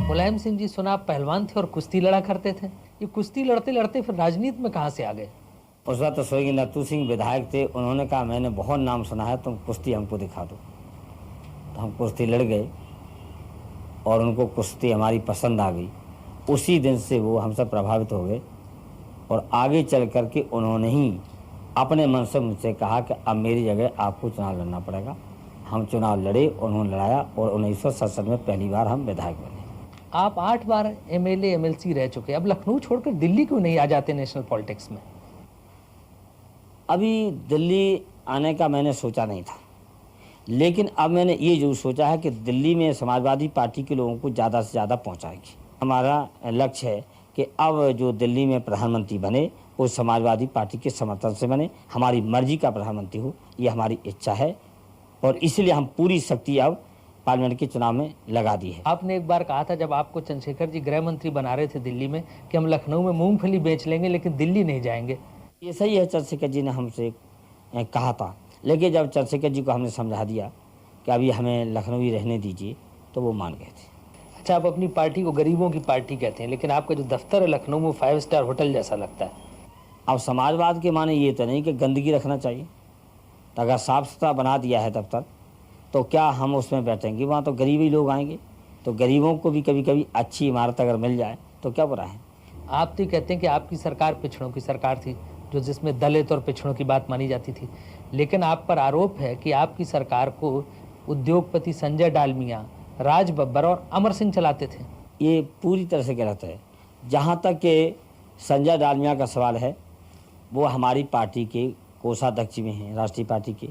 मुलायम सिंह जी, सुना आप पहलवान थे और कुश्ती लड़ा करते थे। ये कुश्ती लड़ते लड़ते फिर राजनीति में कहाँ से आ गए? उस वक्त तो स्वर्गीय नत्थू सिंह विधायक थे, उन्होंने कहा मैंने बहुत नाम सुना है, तुम कुश्ती हमको दिखा दो। तो हम कुश्ती लड़ गए और उनको कुश्ती हमारी पसंद आ गई। उसी दिन से वो हमसे प्रभावित हो गए और आगे चल कर के उन्होंने ही अपने मन से मुझसे कहा कि अब मेरी जगह आपको चुनाव लड़ना पड़ेगा। हम चुनाव लड़े, उन्होंने लड़ाया और 1967 में पहली बार हम विधायक बने। आप 8 बार एमएलए एमएलसी रह चुके, अब लखनऊ छोड़कर दिल्ली क्यों नहीं आ जाते नेशनल पॉलिटिक्स में? अभी दिल्ली आने का मैंने सोचा नहीं था, लेकिन अब मैंने ये जरूर सोचा है कि दिल्ली में समाजवादी पार्टी के लोगों को ज़्यादा से ज़्यादा पहुंचाएगी। हमारा लक्ष्य है कि अब जो दिल्ली में प्रधानमंत्री बने वो समाजवादी पार्टी के समर्थन से बने, हमारी मर्जी का प्रधानमंत्री हो, ये हमारी इच्छा है और इसलिए हम पूरी शक्ति अब पार्लियामेंट के चुनाव में लगा दी है। आपने एक बार कहा था जब आपको चंद्रशेखर जी गृह मंत्री बना रहे थे दिल्ली में कि हम लखनऊ में मूंगफली बेच लेंगे लेकिन दिल्ली नहीं जाएंगे। ये सही है, चंद्रशेखर जी ने हमसे कहा था, लेकिन जब चंद्रशेखर जी को हमने समझा दिया कि अभी हमें लखनऊ ही रहने दीजिए तो वो मान गए थे। अच्छा, आप अपनी पार्टी को गरीबों की पार्टी कहते हैं, लेकिन आपका जो दफ्तर है लखनऊ में 5 स्टार होटल जैसा लगता है। अब समाजवाद के माने ये तो नहीं कि गंदगी रखना चाहिए, तो अगर साफ़ सुथरा बना दिया है दफ्तर तो क्या हम उसमें बैठेंगे? वहाँ तो गरीबी लोग आएंगे, तो गरीबों को भी कभी कभी अच्छी इमारत अगर मिल जाए तो क्या बुरा है। आप तो कहते हैं कि आपकी सरकार पिछड़ों की सरकार थी, जो जिसमें दलित और पिछड़ों की बात मानी जाती थी, लेकिन आप पर आरोप है कि आपकी सरकार को उद्योगपति संजय डालमिया, राज बब्बर और अमर सिंह चलाते थे। ये पूरी तरह से गलत है। जहाँ तक कि संजय डालमिया का सवाल है, वो हमारी पार्टी के कोषाध्यक्ष भी हैं, राष्ट्रीय पार्टी के,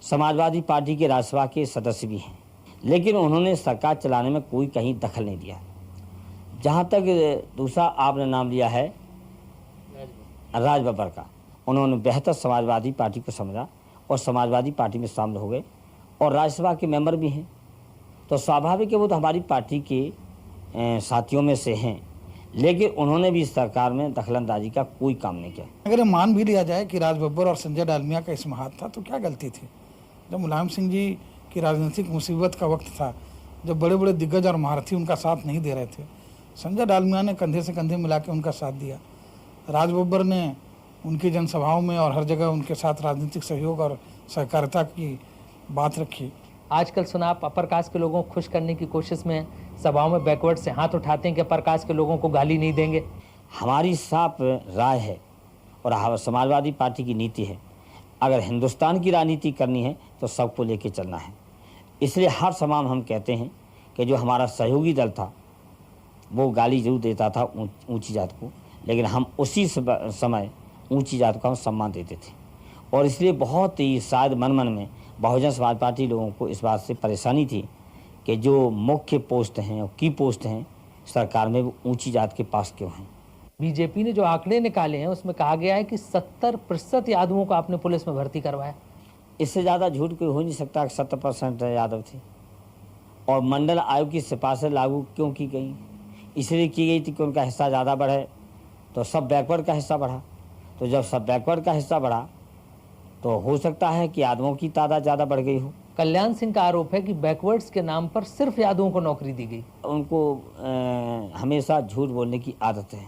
समाजवादी पार्टी के राज्यसभा के सदस्य भी हैं, लेकिन उन्होंने सरकार चलाने में कोई कहीं दखल नहीं दिया। जहाँ तक दूसरा आपने नाम लिया है राज बब्बर का, उन्होंने बेहतर समाजवादी पार्टी को समझा और समाजवादी पार्टी में शामिल हो गए और राज्यसभा के मेंबर भी हैं, तो स्वाभाविक है वो तो हमारी पार्टी के साथियों में से हैं, लेकिन उन्होंने भी इस सरकार में दखलंदाजी का कोई काम नहीं किया। अगर मान भी लिया जाए कि राज बब्बर और संजय डालमिया का इसमें हाथ था, तो क्या गलती थी? जब मुलायम सिंह जी की राजनीतिक मुसीबत का वक्त था, जब बड़े बड़े दिग्गज और महारथी उनका साथ नहीं दे रहे थे, संजय डालमिया ने कंधे से कंधे मिला के उनका साथ दिया। राज बब्बर ने उनकी जनसभाओं में और हर जगह उनके साथ राजनीतिक सहयोग और सहकारिता की बात रखी। आजकल सुना आप अपर कास्ट के लोगों को खुश करने की कोशिश में सभाओं में बैकवर्ड से हाथ उठाते हैं कि अपर कास्ट के लोगों को गाली नहीं देंगे। हमारी साफ राय है और समाजवादी पार्टी की नीति है, अगर हिंदुस्तान की राजनीति करनी है तो सबको लेके चलना है। इसलिए हर सभा में हम कहते हैं कि जो हमारा सहयोगी दल था वो गाली जरूर देता था ऊंची जात को, लेकिन हम उसी समय ऊंची जात का सम्मान देते थे और इसलिए बहुत ही शायद मन मन में बहुजन समाज पार्टी लोगों को इस बात से परेशानी थी कि जो मुख्य पोस्ट हैं और की पोस्ट हैं सरकार में वो ऊंची जात के पास क्यों हैं। बीजेपी ने जो आंकड़े निकाले हैं उसमें कहा गया है कि 70% यादवों को आपने पुलिस में भर्ती करवाया। इससे ज़्यादा झूठ कोई हो नहीं सकता कि 70% यादव थे। और मंडल आयोग की सिफारिशें लागू क्यों की गई? इसलिए की गई थी कि उनका हिस्सा ज़्यादा बढ़े, तो सब बैकवर्ड का हिस्सा बढ़ा। तो जब सब बैकवर्ड का हिस्सा बढ़ा तो हो सकता है कि यादवों की तादाद ज़्यादा बढ़ गई हो। कल्याण सिंह का आरोप है कि बैकवर्ड्स के नाम पर सिर्फ यादवों को नौकरी दी गई। उनको हमेशा झूठ बोलने की आदत है।